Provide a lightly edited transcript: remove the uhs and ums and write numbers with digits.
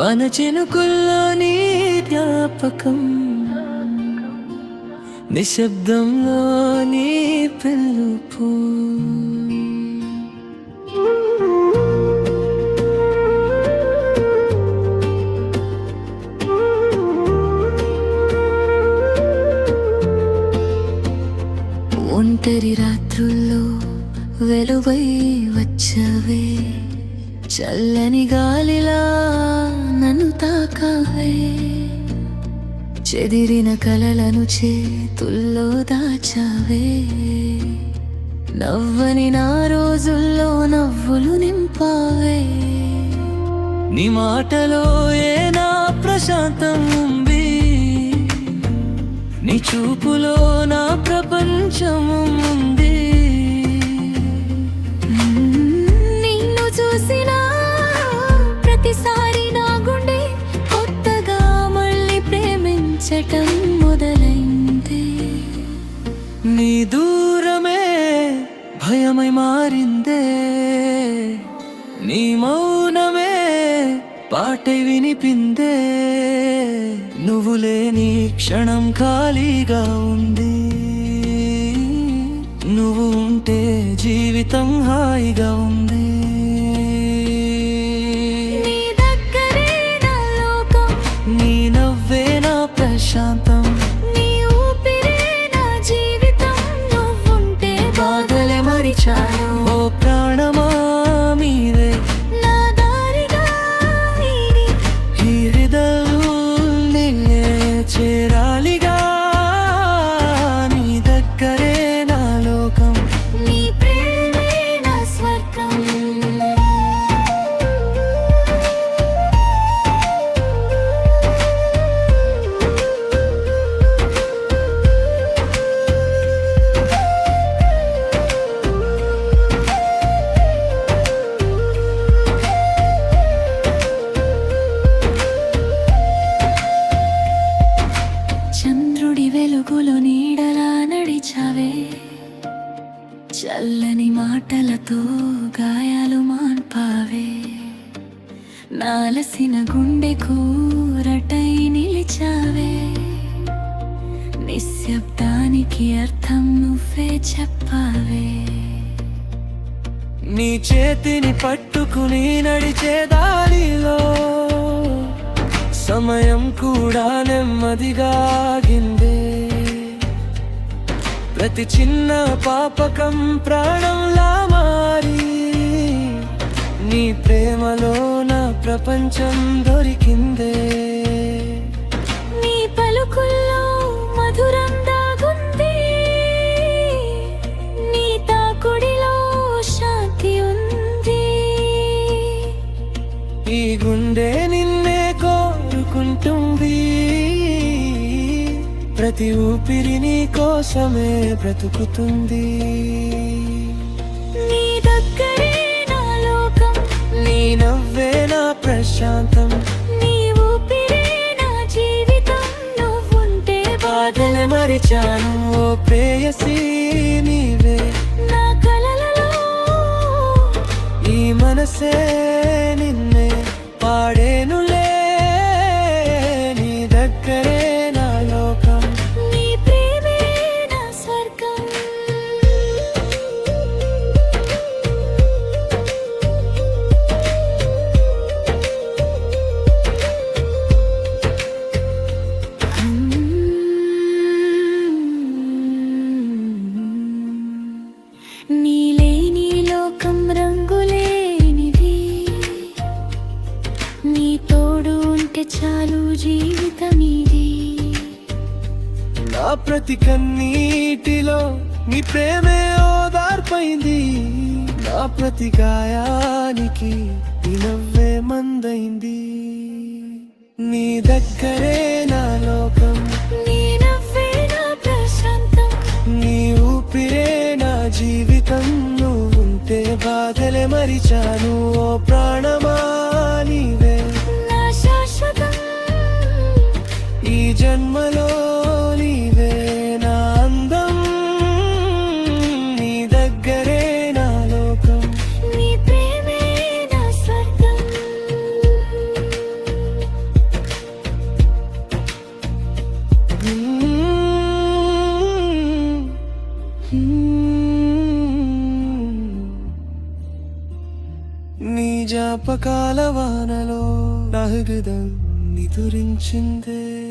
వాన చినుకుల్లో నీ జ్ఞాపకం, నిశ్శబ్దంలో నీ పిలుపు. ఒంటరి రాత్రుల్లో వెలువై వచ్చవే, చల్లని గాలిలా నన్ను తాకావే. చెదిరిన కలలను చేతుల్లో దాచావే, నవ్వని నా రోజుల్లో నవ్వులు నింపావే. నీ మాటలో ఏ నా ప్రశాంతం ఉంది, నీ చూపులో నా ప్రపంచం ఉంది. నిన్ను చూసిన ప్రతిసారి నా గుండె కొత్తగా మళ్ళీ ప్రేమించటం మొదలైంది. నీ దూరమే భయమై మారిందే, నీ మౌనమే పాటై వినిపిందే. నువ్వు లేని క్షణం ఖాళీగా ఉంది, నువ్వు ఉంటే జీవితం హాయిగా ఉంది. నీ దగ్గరే నా లోకం, నీ నవ్వే నా ప్రశాంతం, నీ ఊపిరే నా జీవితం. నువ్వుంటే బాధలే మరిచాను. ఓ ప్రాణమా మీరే నా దారిగా నీని, ఈ హృదయాన్ని చేరాలిగా. నీ దగ్గరే నా లోకం, నీ ప్రేమే నా స్వర్గం. చంద్రుడి వెలుగులో నీడలా నడిచావే, చల్లని మాటలతో గాయాలు మాన్పావే. నాలసిన గుండె కూరటై నిలిచావే, నిశ్శబ్దానికి అర్థం నువ్వే చెప్పావే. నీ చేతిని పట్టుకుని నడిచే దారిలో సమయం కూడా నెమ్మదిగా ఆగిందే. ప్రతి చిన్న పాపకం ప్రాణంలా మారి, నీ ప్రేమలో నా ప్రపంచం దొరికిందే. నీ పలుకుల్లో మధురం దాగుంది, నీ తాకుడిలో శాంతి ఉంది. ఈ గుండె నిన్నే కోరుకుంటుంది, ప్రతి ఊపిరి నీ కోసమే బ్రతుకుతుంది. నీ దగ్గరే నా లోకం, నీ నవ్వే నా ప్రశాంతం, నీ ఊపిరే నా జీవితం. నువ్వుంటే బాధలు మరిచాను. ఓ ప్రేయసి నీవే నా కలలలో, ఈ మనసే నిన్నే పాడేనులే. నీ దగ్గరే నా లోకం, నీ ప్రేమే నా స్వర్గం. నీలేని లోకం రంగులేనిది, నీ తోడు ఉంటే చాలు జీవితం ఇది. నా ప్రతి కన్నీటిలో నీ ప్రేమే ఓదార్పైంది, నా ప్రతి గాయానికి నీ నవ్వే మందైంది. నీ దగ్గరే నా లోకం, నీ నవ్వే నా ప్రశాంతం, నీ ఊపిరే నా జీవితం. నువ్వుంటే బాధలే మరిచాను. ఓ ప్రాణమా నీవే నా శాశ్వతం. ఈ జన్మలో నీవే నా అందం, నీ దగ్గరే నా లోకం. నీ ప్రేమే నా స్వర్గం. నీ జ్ఞాపకాల వానలో నా హృదయం నిదురించిందే.